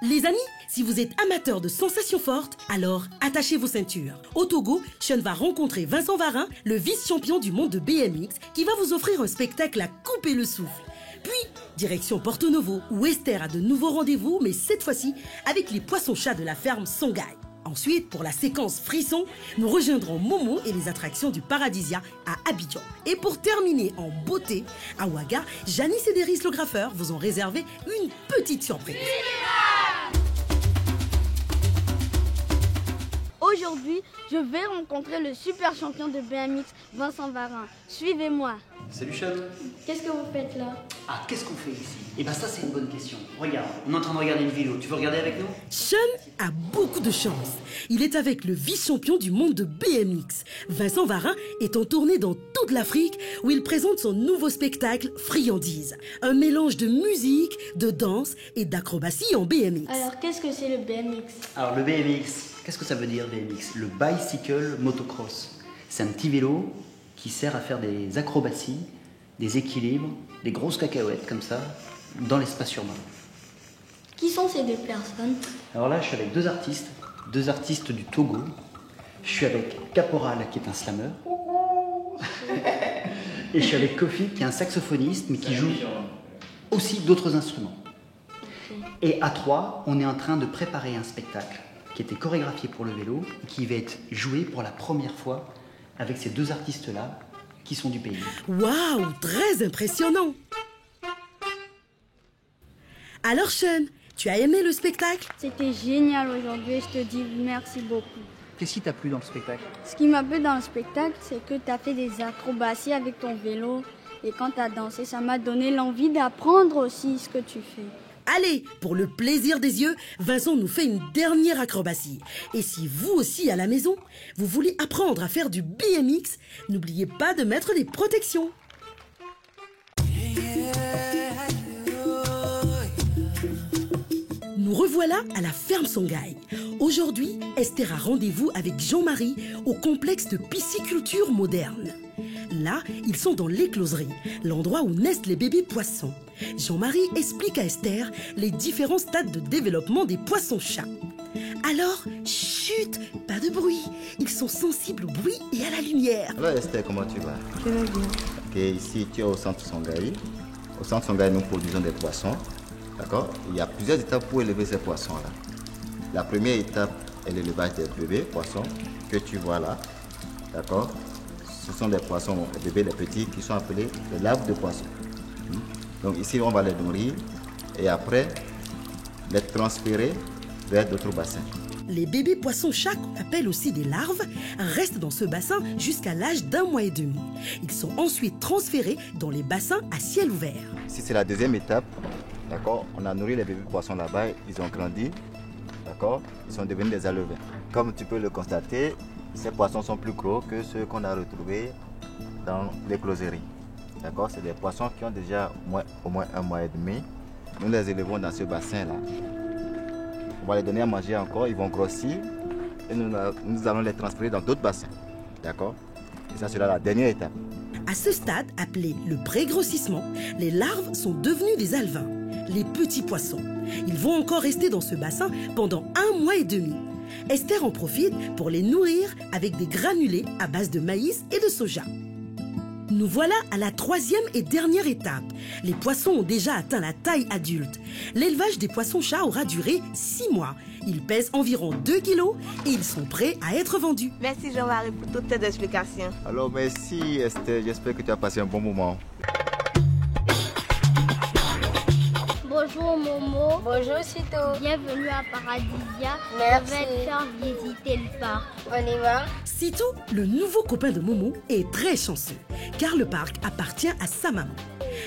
Les amis, si vous êtes amateur de sensations fortes, alors attachez vos ceintures. Au Togo, Sean va rencontrer Vincent Varin, le vice-champion du monde de BMX, qui va vous offrir un spectacle à couper le souffle. Puis, direction Porto Novo, où Esther a de nouveaux rendez-vous, mais cette fois-ci avec les poissons-chats de la ferme Songhai. Ensuite, pour la séquence frisson, nous rejoindrons Momo et les attractions du Paradisia à Abidjan. Et pour terminer en beauté, à Ouaga, Janice et Deris le graffeur vous ont réservé une petite surprise. Aujourd'hui, je vais rencontrer le super champion de BMX, Vincent Varin. Suivez-moi. Salut Sean. Qu'est-ce que vous faites là? Ah, qu'est-ce qu'on fait ici? Eh ben ça c'est une bonne question. Regarde, on est en train de regarder une vidéo. Tu veux regarder avec nous? Sean a beaucoup de chance. Il est avec le vice-champion du monde de BMX. Vincent Varin est en tournée dans toute l'Afrique où il présente son nouveau spectacle Friandise. Un mélange de musique, de danse et d'acrobatie en BMX. Alors, qu'est-ce que c'est le BMX? Alors le BMX, qu'est-ce que ça veut dire BMX? Le Bicycle Motocross. C'est un petit vélo qui sert à faire des acrobaties, des équilibres, des grosses cacahuètes comme ça, dans l'espace urbain. Qui sont ces deux personnes? Alors là, je suis avec deux artistes du Togo. Je suis avec Caporal, qui est un slammer. Et je suis avec Kofi, qui est un saxophoniste, mais qui joue aussi d'autres instruments. Et à trois, on est en train de préparer un spectacle qui était chorégraphié pour le vélo et qui va être joué pour la première fois avec ces deux artistes-là qui sont du pays. Waouh, très impressionnant! Alors Sean, tu as aimé le spectacle? C'était génial aujourd'hui et je te dis merci beaucoup. Qu'est-ce qui t'a plu dans le spectacle? Ce qui m'a plu dans le spectacle, c'est que tu as fait des acrobaties avec ton vélo. Et quand tu as dansé, ça m'a donné l'envie d'apprendre aussi ce que tu fais. Allez, pour le plaisir des yeux, Vincent nous fait une dernière acrobatie. Et si vous aussi à la maison, vous voulez apprendre à faire du BMX, n'oubliez pas de mettre des protections. Nous revoilà à la ferme Songhai. Aujourd'hui, Esther a rendez-vous avec Jean-Marie au complexe de pisciculture moderne. Là, ils sont dans l'écloserie, l'endroit où naissent les bébés poissons. Jean-Marie explique à Esther les différents stades de développement des poissons-chats. Alors, chut, pas de bruit. Ils sont sensibles au bruit et à la lumière. Alors Esther, comment tu vas? Je vais bien. Ok, ici tu es au centre Songhai. Au centre Songhai, nous produisons des poissons. D'accord? Il y a plusieurs étapes pour élever ces poissons-là. La première étape est l'élevage des bébés poissons que tu vois là. D'accord? Ce sont des poissons, des bébés, des petits, qui sont appelés les larves de poissons. Donc ici, on va les nourrir et après, les transférer vers d'autres bassins. Les bébés poissons-chats, qu'on appelle aussi des larves, restent dans ce bassin jusqu'à l'âge d'1 mois et demi. Ils sont ensuite transférés dans les bassins à ciel ouvert. Ici, c'est la deuxième étape. D'accord? On a nourri les bébés poissons là-bas, ils ont grandi. D'accord? Ils sont devenus des alevins. Comme tu peux le constater, ces poissons sont plus gros que ceux qu'on a retrouvés dans l'écloserie. D'accord? C'est des poissons qui ont déjà au moins 1 mois et demi. Nous les élevons dans ce bassin-là. On va les donner à manger encore, ils vont grossir et nous allons les transférer dans d'autres bassins. D'accord? Et ça sera la dernière étape. À ce stade, appelé le pré-grossissement, les larves sont devenues des alevins, les petits poissons. Ils vont encore rester dans ce bassin pendant 1 mois et demi. Esther en profite pour les nourrir avec des granulés à base de maïs et de soja. Nous voilà à la 3e et dernière étape. Les poissons ont déjà atteint la taille adulte. L'élevage des poissons-chats aura duré 6 mois. Ils pèsent environ 2 kilos et ils sont prêts à être vendus. Merci Jean-Marie pour toutes tes explications. Alors merci Esther, j'espère que tu as passé un bon moment. Bonjour Momo. Bonjour Cito. Bienvenue à Paradisia. Merci. Je vais te faire visiter le parc. On y va? Sito, le nouveau copain de Momo, est très chanceux, car le parc appartient à sa maman.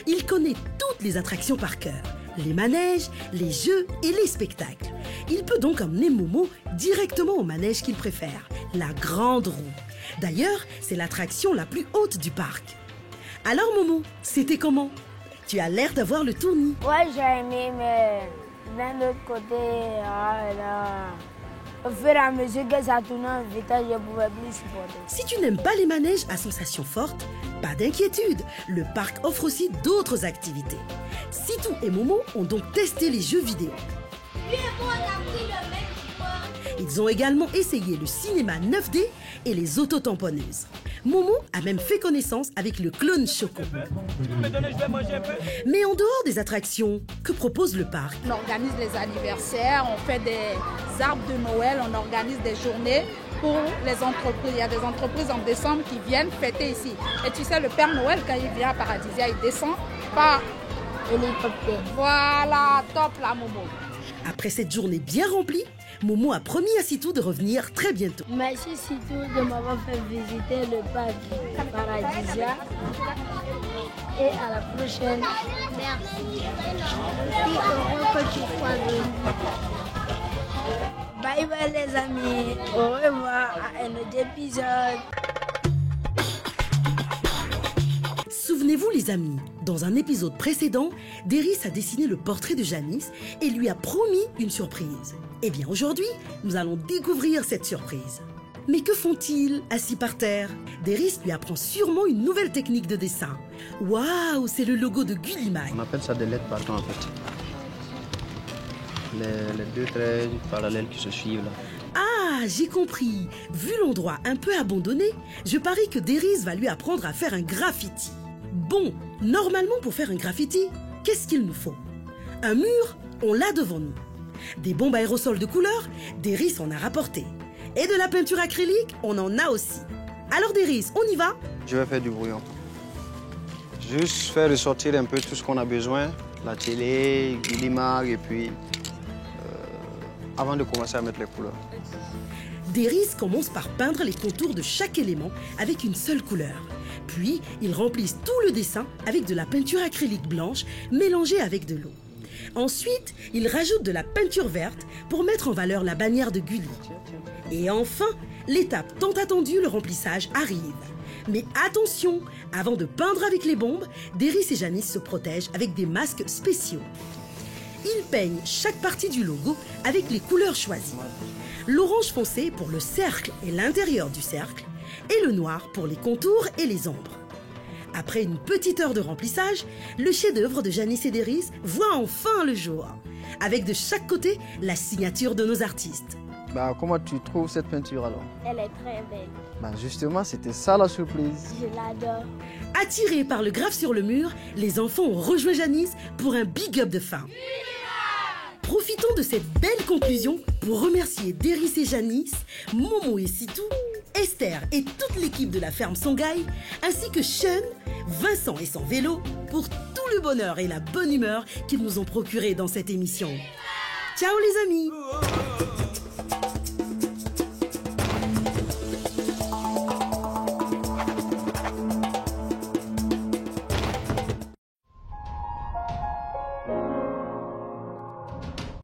Il connaît toutes les attractions par cœur, les manèges, les jeux et les spectacles. Il peut donc emmener Momo directement au manège qu'il préfère, la grande roue. D'ailleurs, c'est l'attraction la plus haute du parc. Alors Momo, c'était comment? Tu as l'air d'avoir le tournis. Ouais, j'ai aimé, mais d'un autre côté, là, Au fur et à mesure que ça tournait en vitesse, je ne pouvais plus supporter. Si tu n'aimes pas les manèges à sensations fortes, pas d'inquiétude, le parc offre aussi d'autres activités. Sitou et Momo ont donc testé les jeux vidéo. Ils ont également essayé le cinéma 9D et les autotamponneuses. Momo a même fait connaissance avec le clone Choco. Mais en dehors des attractions, que propose le parc? On organise les anniversaires, on fait des arbres de Noël, on organise des journées pour les entreprises. Il y a des entreprises en décembre qui viennent fêter ici. Et tu sais, le Père Noël, quand il vient à Paradisia, il descend par hélicoptère. Voilà, top là, Momo. Après cette journée bien remplie, Momo a promis à Sitou de revenir très bientôt. Merci Sitou de m'avoir fait visiter le parc Paradisia. Et à la prochaine. Merci. Je suis heureux que tu sois venu. Bye bye les amis. Au revoir à un autre épisode. Souvenez-vous les amis, dans un épisode précédent, Deris a dessiné le portrait de Janice et lui a promis une surprise. Eh bien aujourd'hui, nous allons découvrir cette surprise. Mais que font-ils assis par terre? Deris lui apprend sûrement une nouvelle technique de dessin. Waouh, c'est le logo de Gullimag. On appelle ça des lettres partants en fait. Les deux traits parallèles qui se suivent là. Ah, j'ai compris. Vu l'endroit un peu abandonné, je parie que Deris va lui apprendre à faire un graffiti. Bon, normalement pour faire un graffiti, qu'est-ce qu'il nous faut? Un mur, on l'a devant nous. Des bombes aérosols de couleur, Deris en a rapporté. Et de la peinture acrylique, on en a aussi. Alors Deris, on y va? Je vais faire du brouillon. Juste faire ressortir un peu tout ce qu'on a besoin. La télé, Gullimag et puis... avant de commencer à mettre les couleurs. Deris commence par peindre les contours de chaque élément avec une seule couleur. Puis, ils remplissent tout le dessin avec de la peinture acrylique blanche mélangée avec de l'eau. Ensuite, ils rajoutent de la peinture verte pour mettre en valeur la bannière de Gulli. Et enfin, l'étape tant attendue, le remplissage, arrive. Mais attention, avant de peindre avec les bombes, Deris et Janice se protègent avec des masques spéciaux. Ils peignent chaque partie du logo avec les couleurs choisies. L'orange foncé pour le cercle et l'intérieur du cercle, et le noir pour les contours et les ombres. Après une petite heure de remplissage, le chef-d'œuvre de Janice et Deris voit enfin le jour, avec de chaque côté la signature de nos artistes. Comment tu trouves cette peinture alors? Elle est très belle. Justement, c'était ça la surprise. Je l'adore. Attirés par le graphe sur le mur, les enfants ont rejoint Janice pour un big up de fin. Profitons de cette belle conclusion pour remercier Deris et Janice, Momo et Sitou, Esther et toute l'équipe de la ferme Songhai, ainsi que Sean, Vincent et son vélo, pour tout le bonheur et la bonne humeur qu'ils nous ont procuré dans cette émission. Ciao les amis!